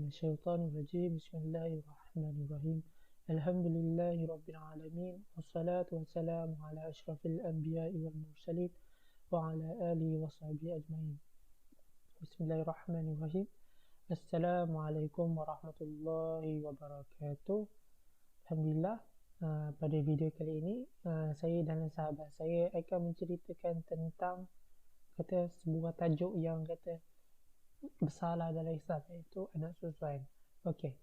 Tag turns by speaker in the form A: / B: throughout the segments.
A: الشيطان الرجيم بسم الله الرحمن الرحيم الحمد لله رب العالمين والصلاة والسلام على أشرف الأنبياء والمرسلين وعلى آله وصحبه أجمعين. بسم الله الرحمن الرحيم. Assalamualaikum warahmatullahi wabarakatuh. Alhamdulillah, pada video kali ini saya dan sahabat saya akan menceritakan tentang sebuah tajuk yang bersalah dalam Islam, iaitu anak susuan. Okey.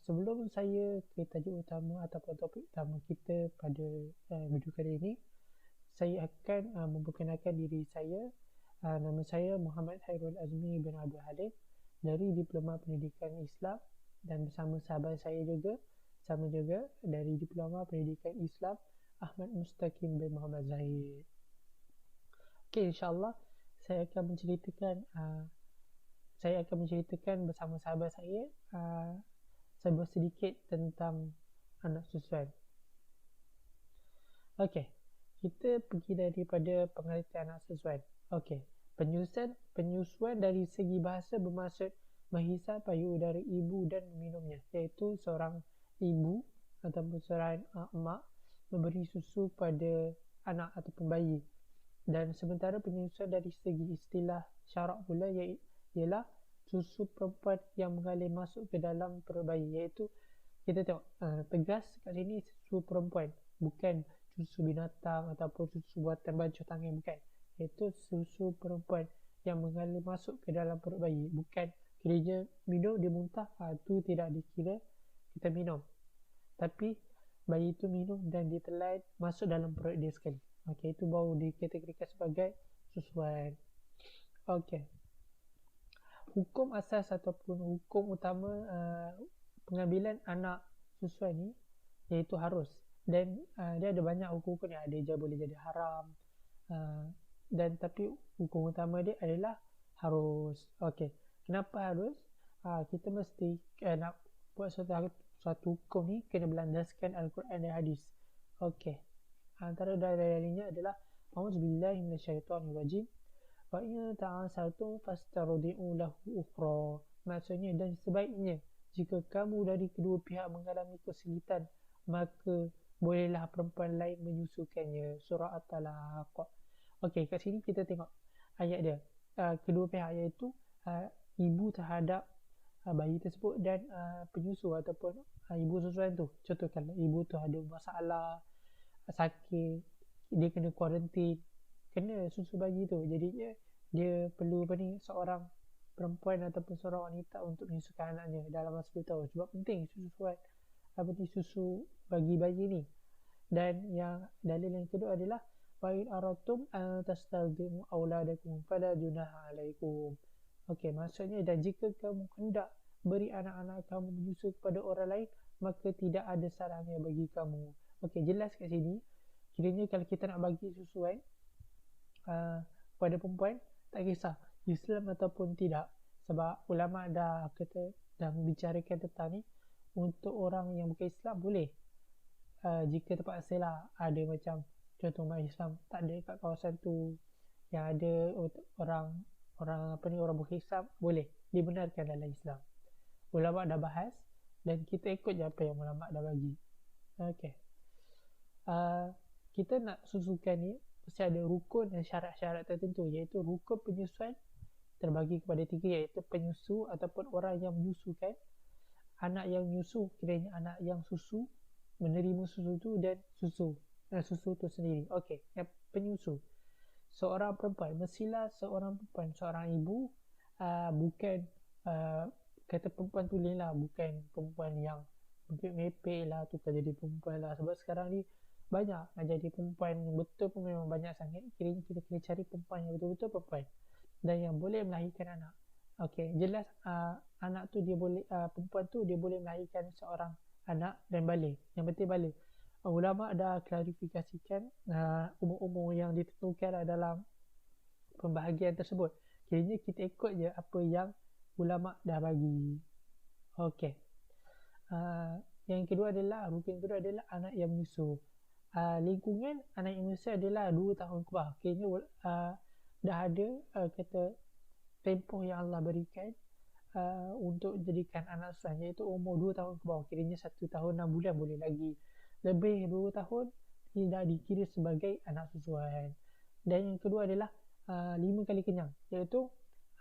A: Sebelum saya ke tajuk utama ataupun topik utama kita pada video kali ini, saya akan memperkenalkan diri saya. Nama saya Muhammad Hairul Azmi bin Abdul Halim dari Diploma Pendidikan Islam, dan bersama sahabat saya juga sama juga dari Diploma Pendidikan Islam Ahmad Mustaqim bin Muhammad Zahid. Okey, insyaAllah saya akan menceritakan bersama sahabat saya sebuah sedikit tentang anak susuan. Okey, kita pergi daripada pengertian anak susuan. Okey, penyusuan dari segi bahasa bermaksud menghisap payudara ibu dan meminumnya, iaitu seorang ibu ataupun seorang mak memberi susu pada anak ataupun bayi. Dan sementara penyusuan dari segi istilah syarak pula ialah susu perempuan yang mengalir masuk ke dalam perut bayi, iaitu kita tengok tegas kat sini susu perempuan, bukan susu binatang ataupun susu buatan baju tangan, bukan, iaitu susu perempuan yang mengalir masuk ke dalam perut bayi. Bukan kiranya minum dia muntah, tu tidak dikira kita minum, tapi bayi itu minum dan ditelan masuk dalam perut dia sekali. Okey, itu baru dikategorikan sebagai susuan. Okey, hukum asas ataupun hukum utama pengambilan anak susuan ni iaitu harus, dan dia ada banyak hukum yang ada je, boleh jadi haram, dan tapi hukum utama dia adalah harus. Okey, kenapa harus? Kita mesti nak buat suatu hukum ni kena berlandaskan Al-Quran dan Hadis. Okey, antara dalilnya adalah A'udzubillahi minasyaitonirrajim wa in ta'asartum fastardi'u lahu ukhra. Maksudnya, dan sebaiknya jika kamu dari kedua pihak mengalami kesulitan, maka bolehlah perempuan lain menyusukannya. Surah At-Talaq. Okey, kat sini kita tengok ayat dia, kedua pihak, iaitu ibu terhadap bayi tersebut dan penyusu ataupun ibu susuan tu. Contoh, kalau ibu tu ada masalah, sakit, dia kena kuarantin, kena susu bayi tu, jadinya dia perlu seorang perempuan ataupun seorang wanita untuk menyusukan anaknya dalam masa 10 tahun. Sebab penting susu bagi bayi ni. Dan yang dalil yang kedua adalah wa in aratum an tastardimu auladakum fala junaha alaikum. Okey, maksudnya, dan jika kamu hendak beri anak-anak kamu menyusu kepada orang lain, maka tidak ada salahnya bagi kamu. Okey, jelas kat sini kiranya kalau kita nak bagi susuan pada perempuan, tak kisah Islam ataupun tidak, sebab ulama dah membicarakan tentang ni. Untuk orang yang bukan Islam boleh, jika terpaksa lah, ada macam contoh umat Islam tak ada kat kawasan tu, yang ada orang bukan Islam, boleh dibenarkan dalam Islam. Ulama dah bahas dan kita ikut je apa yang ulama dah bagi. Okey, kita nak susukan ni mesti ada rukun dan syarat-syarat tertentu, iaitu rukun penyusuan terbagi kepada 3, iaitu penyusu ataupun orang yang menyusukan, anak yang menyusu, kiranya anak yang susu, menerima susu tu, dan susu tu sendiri. Okey, yang penyusu seorang perempuan, mestilah seorang perempuan, seorang ibu, bukan kata perempuan tulen lah, bukan perempuan yang mepek lah, tukar jadi perempuan lah. Sebab sekarang ni banyak nak jadi perempuan betul pun memang banyak sangat. Kiranya kita kena cari perempuan yang betul-betul perempuan dan yang boleh melahirkan anak. Okey, jelas anak tu dia boleh, perempuan tu dia boleh melahirkan seorang anak dan balik. Yang penting balik. Ulama dah klarifikasikan umur-umur yang ditentukan dalam pembahagian tersebut. Kiranya kita ikut je apa yang ulama dah bagi. Okey, yang kedua adalah, rukun kedua adalah anak yang menyusu. Lingkungan anak yang menyusu adalah 2 tahun ke bawah. Kiranya dah ada kata tempoh yang Allah berikan untuk jadikan anak asuhan, iaitu umur 2 tahun ke bawah. Kiranya 1 tahun 6 bulan boleh lagi. Lebih 2 tahun tidak dikira sebagai anak susuan. Dan yang kedua adalah 5 kali kenyang, iaitu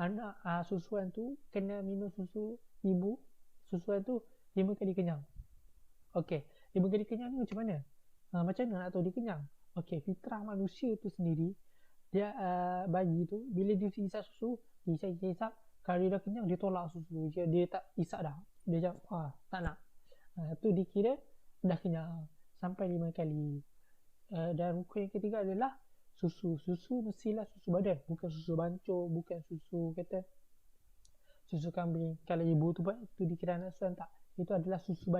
A: anak susuan tu kena minum susu ibu susuan tu 5 kali kenyang. Okey, 5 kali kenyang ni macam mana? Macam mana nak tahu dia kenyang? Okey, fitrah manusia tu sendiri, dia bayi tu bila dia isap susu, isap, kalau dia dah kenyang dia tolak susu, dia tak isap dah. Dia cakap tak nak. Tu dikira dah kenyang sampai 5 kali. Dan rukun yang ketiga adalah susu mestilah susu badan, bukan susu bancur, bukan susu kambing. Kalau ibu tu buat tu dikira anak asuhan tak, itu adalah susu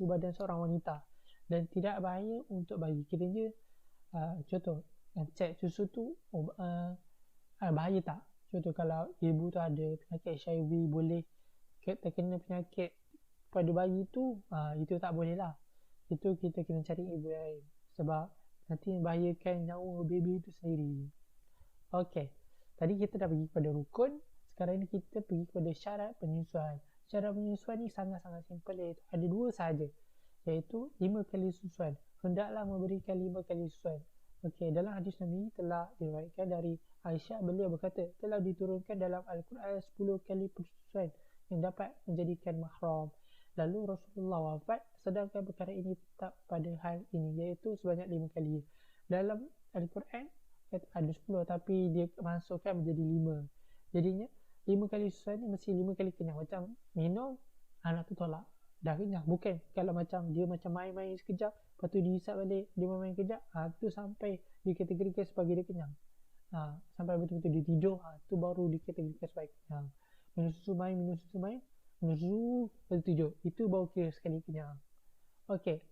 A: badan seorang wanita dan tidak bahaya untuk bayi. Kiranya contoh cek susu tu bahaya tak. Contoh kalau ibu tu ada penyakit HIV, boleh terkena penyakit pada bayi tu, itu tak boleh lah. Itu kita kena cari ibu lain sebab nanti membahayakan nyawa baby itu sendiri. Okey, tadi kita dah pergi kepada rukun. Sekarang ni kita pergi kepada syarat penyusuan. Syarat penyusuan ni sangat-sangat simple, iaitu ada 2 sahaja, iaitu 5 kali susuan. Hendaklah memberikan 5 kali susuan. Okey, dalam hadis Nabi telah diriwayatkan dari Aisyah, beliau berkata, telah diturunkan dalam Al-Quran 10 kali persusuan yang dapat menjadikan mahram. Lalu Rasulullah wafat, sedangkan perkara ini tetap pada hal ini, iaitu sebanyak 5 kali. Dalam Al-Quran ada 10 tapi dia masukkan menjadi 5. Jadinya 5 kali susuan ni mesti 5 kali kenyang. Macam minum, anak tu tolak, dah kenyang. Bukan kalau macam dia macam main-main sekejap, lepas tu dihisap balik, dia main kejap, tu sampai dikategorikan sebagai dia kenyang. Sampai betul-betul dia tidur, tu baru dikategorikan sebagai kenyang. Minum susu main, lepas tidur, itu baru kira sekali kenyang. Okey,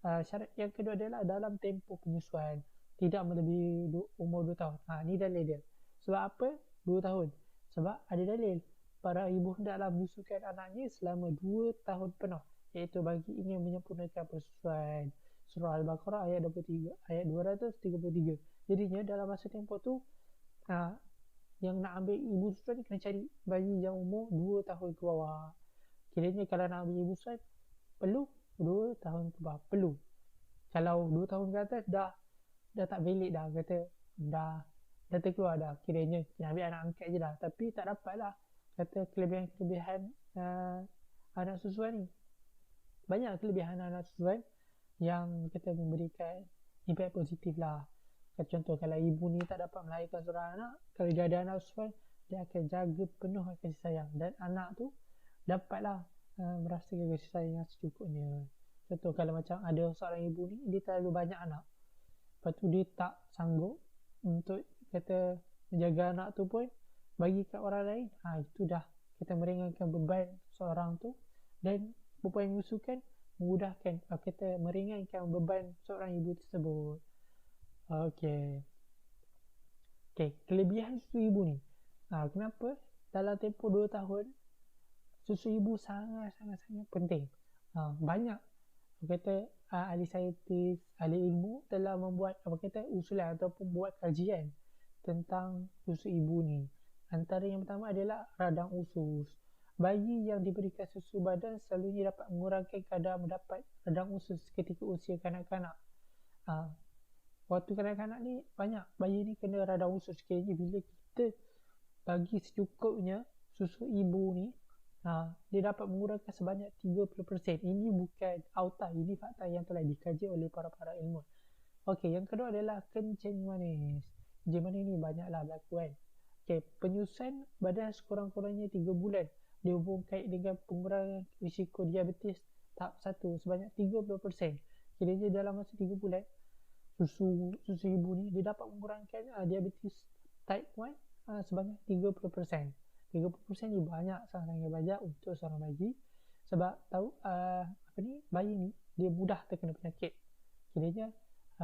A: syarat yang kedua adalah dalam tempoh penyusuan tidak melebihi umur 2 tahun. Ni dalil dia. Sebab apa 2 tahun? Sebab ada dalil para ibu hendaklah menyusukan anaknya selama 2 tahun penuh, iaitu bagi ingin menyempurnakan persusuan. Surah Al-Baqarah ayat 23, ayat 233. Jadinya dalam masa tempoh tu yang nak ambil ibu susuan ni kena cari bayi yang umur 2 tahun ke bawah. Kiranya kalau nak ambil ibu susuan perlu 2 tahun ke bawah, perlu. Kalau 2 tahun ke atas dah tak valid dah, kata dah terkeluar dah, kiranya kena ambil anak angkat je dah. Tapi tak dapat lah, kata kelebihan anak susuan ni. Banyak kelebihan anak susuan yang kita memberikan impact positif lah. Contoh kalau ibu ni tak dapat melahirkan seorang anak, kalau dia ada anak susuan, dia akan jaga penuh kasih sayang, dan anak tu dapatlah merasakan kasih sayang yang secukupnya. Contoh kalau macam ada seorang ibu ni, dia terlalu banyak anak, lepas tu dia tak sanggup untuk kata menjaga anak tu pun bagi kat orang lain, itu dah kita meringankan beban seorang tu, dan beban menyusukan memudahkan, kita meringankan beban seorang ibu tersebut. Okey, kelebihan susu ibu ni, kenapa dalam tempoh 2 tahun susu ibu sangat-sangat penting. Banyak kata ahli saintis, ahli ilmu telah membuat usulan ataupun buat kajian tentang susu ibu ni. Antara yang pertama adalah radang usus. Bayi yang diberikan susu badan selalunya dapat mengurangkan kadar mendapat radang usus ketika usia kanak-kanak. Waktu kanak-kanak ni banyak bayi ni kena radang usus. Kiranya bila kita bagi secukupnya susu ibu ni, dia dapat mengurangkan sebanyak 30%. Ini bukan auta, ini fakta yang telah dikaji oleh para ilmuwan. Okey, yang kedua adalah kencing manis. Kencing manis ni banyaklah berlaku kan. Okey, penyusuan badan sekurang-kurangnya 3 bulan dihubung kait dengan pengurangan risiko diabetes tahap 1 sebanyak 30%. Kiranya dalam masa 3 bulan susu ibu ni dia dapat mengurangkan diabetes type 1 sebanyak 30%. 30% ni banyak, sangat-sangat banyak untuk seorang bayi. Sebab tahu bayi ni dia mudah terkena penyakit. Kiranya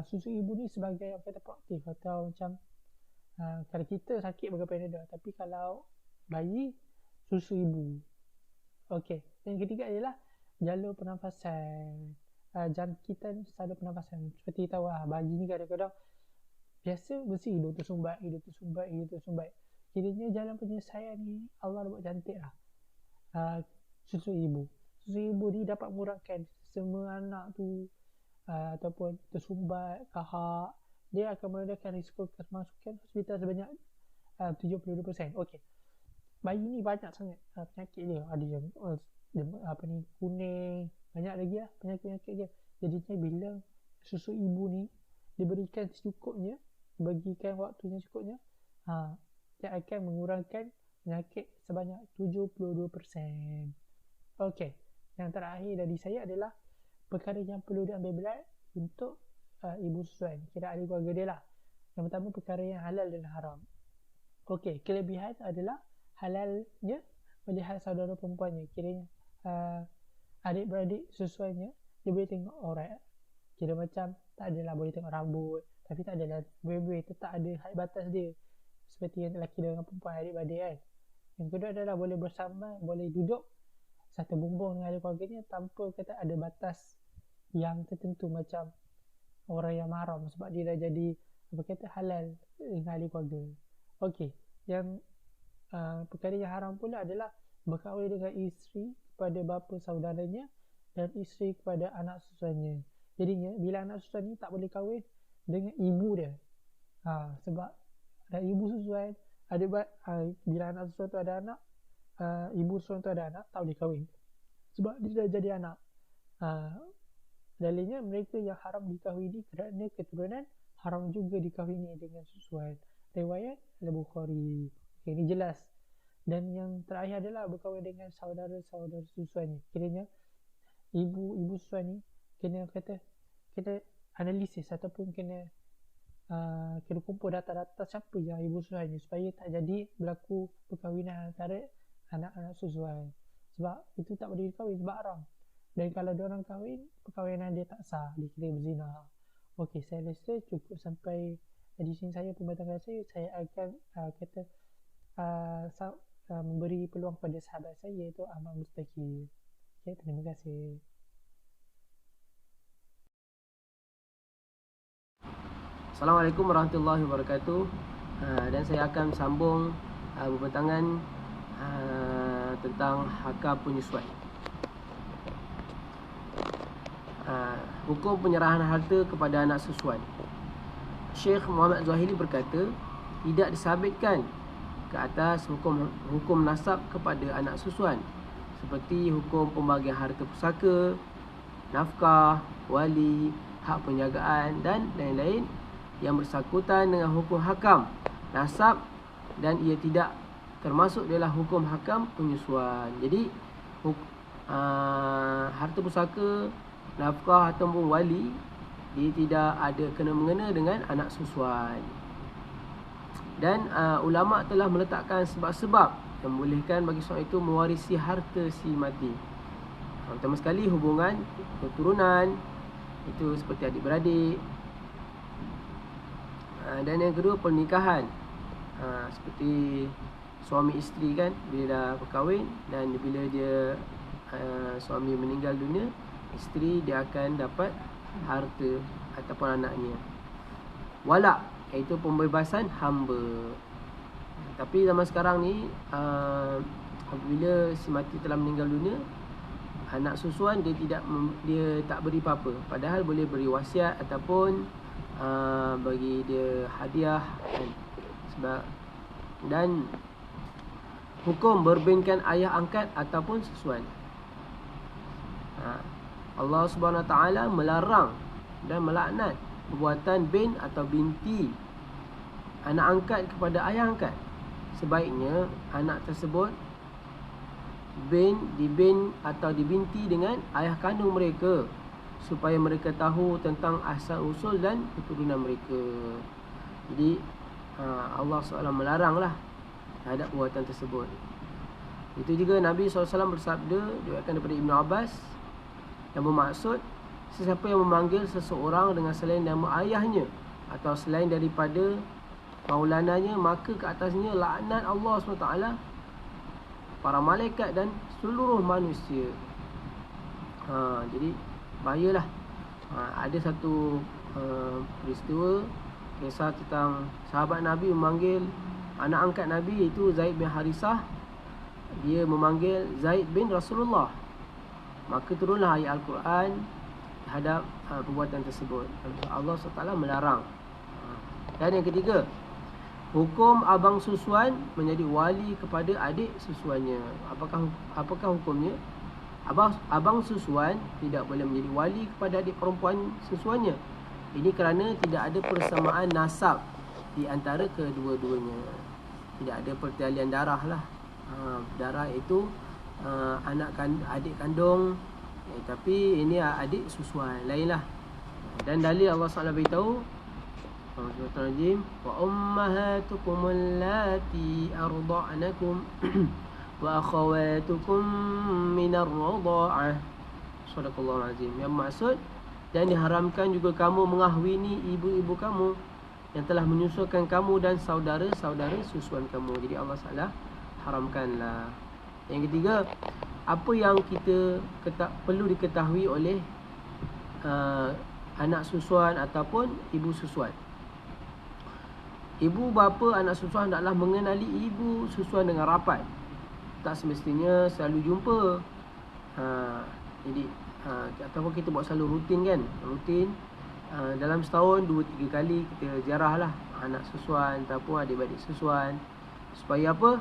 A: susu ibu ni sebagai proaktif, atau macam kalau kita sakit pakai Panadol, tapi kalau bayi susu ibu. Okey, yang ketiga adalah jalur pernafasan, jangkitan saluran pernafasan. Seperti tahu bayi ni kadang-kadang biasa mesti hidung tersumbat. Kiranya jalan penyelesaian ni Allah buat cantik lah. susu ibu. Susu ibu ni dapat mengurangkan semua anak tu ataupun tersumbat, kahak. Dia akan merendahkan risiko kemasukan hospital sebanyak 72%. Okey. Bayi ni banyak sangat penyakit dia. Ada yang kuning, banyak lagi lah penyakit-penyakit dia. Jadinya bila susu ibu ni diberikan secukupnya, bagikan waktunya cukupnya, dia akan mengurangkan penyakit sebanyak 72%. Okey, yang terakhir dari saya adalah perkara yang perlu diambil berat untuk ibu susuan, kira ahli keluarga dia lah. Yang pertama, perkara yang halal dan haram. Okey, kelebihan adalah halalnya melihat saudara perempuannya, kiranya adik-beradik susuannya, dia boleh tengok aurat. Kira macam tak adalah boleh tengok rambut, tapi tak adalah boleh tetap ada had batas dia, seperti yang lelaki dengan perempuan adik-beradik kan. Yang kedua adalah boleh bersama, boleh duduk satu bumbung dengan ahli keluarganya tanpa kata ada batas yang tertentu macam orang yang mahram, sebab dia dah jadi apa kata halal dengan ahli keluarga. Okey, yang perkara yang haram pula adalah berkahwin dengan isteri kepada bapa saudaranya dan isteri kepada anak susuannya. Jadinya bila anak susuan ni tak boleh kahwin dengan ibu dia, sebab ada ibu susuan ada bila anak susuan tu ada anak, ibu susuan tu ada anak, tak boleh kahwin sebab dia dah jadi anak. Dalilnya mereka yang haram dikahwini kerana keturunan, haram juga dikahwini dengan susuan. Riwayat Al-Bukhari. Okay, ini jelas. Dan yang terakhir adalah berkahwin dengan saudara-saudara susuannya. Kiranya ibu susuan ni kena analisis ataupun kena kumpul data-data siapa yang ibu susuannya, supaya tak jadi berlaku perkahwinan antara anak-anak susuan. Sebab itu tak boleh kahwin sebab haram. Dan kalau diorang kahwin, perkahwinan dia tak sah, dikira berzina. Okey, saya rasa cukup sampai di sini saya pembahasan saya akan memberi peluang pada sahabat saya iaitu Ahmad Mustaqim. Okay, terima kasih.
B: Assalamualaikum warahmatullahi wabarakatuh. Dan saya akan sambung pembentangan tentang hakam penyusuan. Hukum penyerahan harta kepada anak susuan. Syekh Muhammad Zuhaili berkata, tidak disabitkan ke atas hukum nasab kepada anak susuan, seperti hukum pembagian harta pusaka, nafkah, wali, hak penjagaan dan lain-lain yang bersangkutan dengan hukum hakam nasab, dan ia tidak termasuk dalam hukum hakam penyusuan. Jadi harta pusaka, nafkah ataupun wali, dia tidak ada kena-mengena dengan anak susuan. Dan ulama telah meletakkan sebab-sebab yang membolehkan bagi seorang itu mewarisi harta si mati. Pertama sekali, hubungan keturunan, itu seperti adik-beradik. Dan yang kedua, pernikahan, seperti suami isteri kan, bila dah berkahwin dan bila dia suami meninggal dunia, isteri dia akan dapat harta ataupun anaknya. Walak, iaitu pembebasan hamba. Tapi zaman sekarang ni, apabila si mati telah meninggal dunia, anak susuan dia tak beri apa-apa, padahal boleh beri wasiat ataupun bagi dia hadiah kan. Sebab dan hukum berbinkan ayah angkat ataupun susuan. Allah Subhanahu Wa Taala melarang dan melaknat perbuatan bin atau binti anak angkat kepada ayah angkat. Sebaiknya anak tersebut dibin atau dibinti dengan ayah kandung mereka, supaya mereka tahu tentang asal usul dan keturunan mereka. Jadi Allah SWT melaranglah terhadap perbuatan tersebut. Itu juga Nabi SAW bersabda, diriwayatkan daripada Ibn Abbas, yang bermaksud, sesiapa yang memanggil seseorang dengan selain nama ayahnya atau selain daripada maulananya, maka ke atasnya laknat Allah SWT, para malaikat dan seluruh manusia. Jadi bahayalah. Ada satu peristiwa, kisah tentang sahabat Nabi memanggil anak angkat Nabi, iaitu Zaid bin Harisah, dia memanggil Zaid bin Rasulullah, maka turunlah ayat Al-Quran terhadap perbuatan tersebut. Allah SWT melarang. Dan yang ketiga, hukum abang susuan menjadi wali kepada adik susuannya. Apakah hukumnya? Abang susuan tidak boleh menjadi wali kepada adik perempuan susuannya. Ini kerana tidak ada persamaan nasab di antara kedua-duanya. Tidak ada pertalian darah lah. Darah itu adik kandung, tapi ini adik susuan, lainlah. Dan dalil Allah SWT beritahu, Bismillahirrahmanirrahim, wa ummahatukum allati arda'nakum wa akhawatukum minar radha'ah. Sadaqallahul azim. Yang maksud, dan diharamkan juga kamu mengahwini ibu-ibu kamu yang telah menyusukan kamu dan saudara-saudara susuan kamu. Jadi Allah SWT haramkanlah. Yang ketiga, apa yang kita perlu diketahui oleh anak susuan ataupun ibu susuan. Ibu bapa anak susuan hendaklah mengenali ibu susuan dengan rapat. Tak semestinya selalu jumpa. Jadi ataupun kita buat selalu rutin kan. Rutin dalam setahun 2-3 kali kita ziarah lah anak susuan ataupun adik-adik susuan. Supaya apa?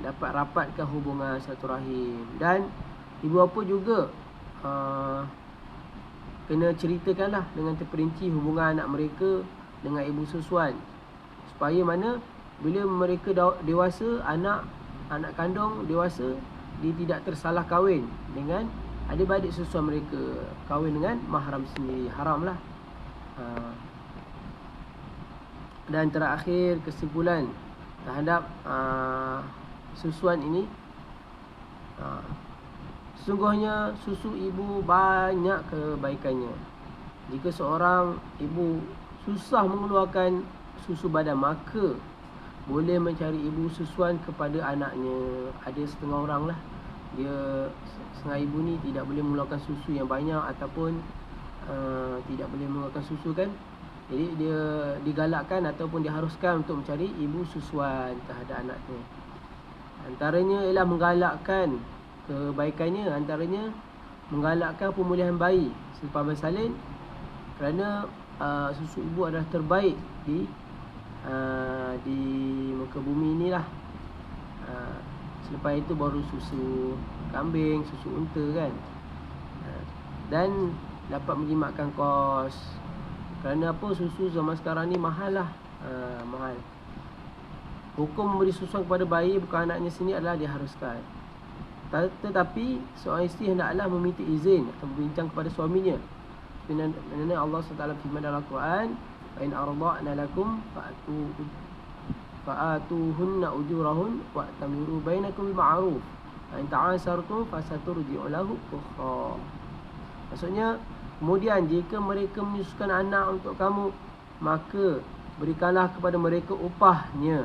B: Dapat rapatkan hubungan silaturahim. Dan ibu bapa juga kena ceritakanlah dengan terperinci hubungan anak mereka dengan ibu susuan, supaya mana bila mereka dewasa, anak kandung dewasa, dia tidak tersalah kahwin dengan adik-adik susuan mereka, kahwin dengan mahram sendiri, haramlah. Dan terakhir, kesimpulan terhadap susuan ini, sesungguhnya susu ibu banyak kebaikannya. Jika seorang ibu susah mengeluarkan susu badan, maka boleh mencari ibu susuan kepada anaknya. Ada setengah orang lah, dia setengah ibu ni tidak boleh mengeluarkan susu yang banyak ataupun tidak boleh mengeluarkan susu kan. Jadi dia digalakkan ataupun diharuskan untuk mencari ibu susuan terhadap anaknya. Antaranya ialah menggalakkan kebaikannya, antaranya menggalakkan pemulihan bayi selepas bersalin, kerana susu ibu adalah terbaik di muka bumi inilah. Selepas itu baru susu kambing, susu unta kan. Dan dapat menjimatkan kos. Kerana apa? Susu zaman sekarang ni mahal lah. Mahal. Hukum memberi susuan kepada bayi bukan anaknya sendiri adalah diharuskan. Tetapi seorang isteri hendaklah meminta izin atau berbincang kepada suaminya. Kerana Allah SWT firman dalam Al-Quran, "Fa in arda'na lakum fa'atuhunna ujurahun wa'tamiru bainakum bil ma'ruf. Fa in ta'asartum fasaturji'u lahu ukhra." Maksudnya, kemudian jika mereka menyusukan anak untuk kamu, maka berikanlah kepada mereka upahnya.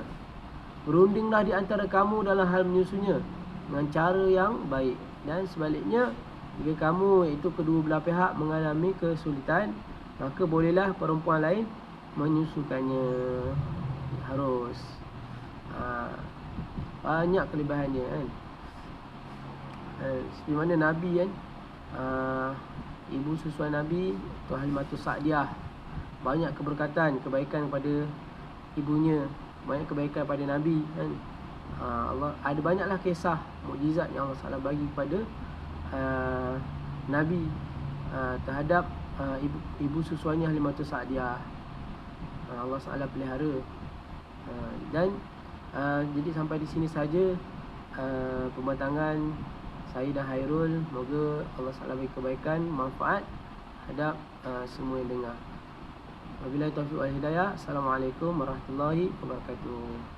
B: Berundinglah di antara kamu dalam hal menyusunya dengan cara yang baik. Dan sebaliknya, jika kamu iaitu kedua belah pihak mengalami kesulitan, maka bolehlah perempuan lain menyusukannya. Harus banyak kelebihannya kan. Seperti mana Nabi kan, ibu susuan Nabi, Tuan Halimatus Sa'diyah, banyak keberkatan, kebaikan kepada ibunya, banyak kebaikan pada Nabi kan. Allah ada banyaklah kisah mukjizat yang Allah SWT bagi kepada Nabi terhadap ibu susuannya Halimatus Sa'diyah. Allah SWT pelihara. Dan jadi sampai di sini saja pembatangan saya dan Hairul. Semoga Allah SWT bagi kebaikan, manfaat terhadap semua yang dengar. Wabillahi taufiq wal hidayah. Assalamualaikum warahmatullahi wabarakatuh.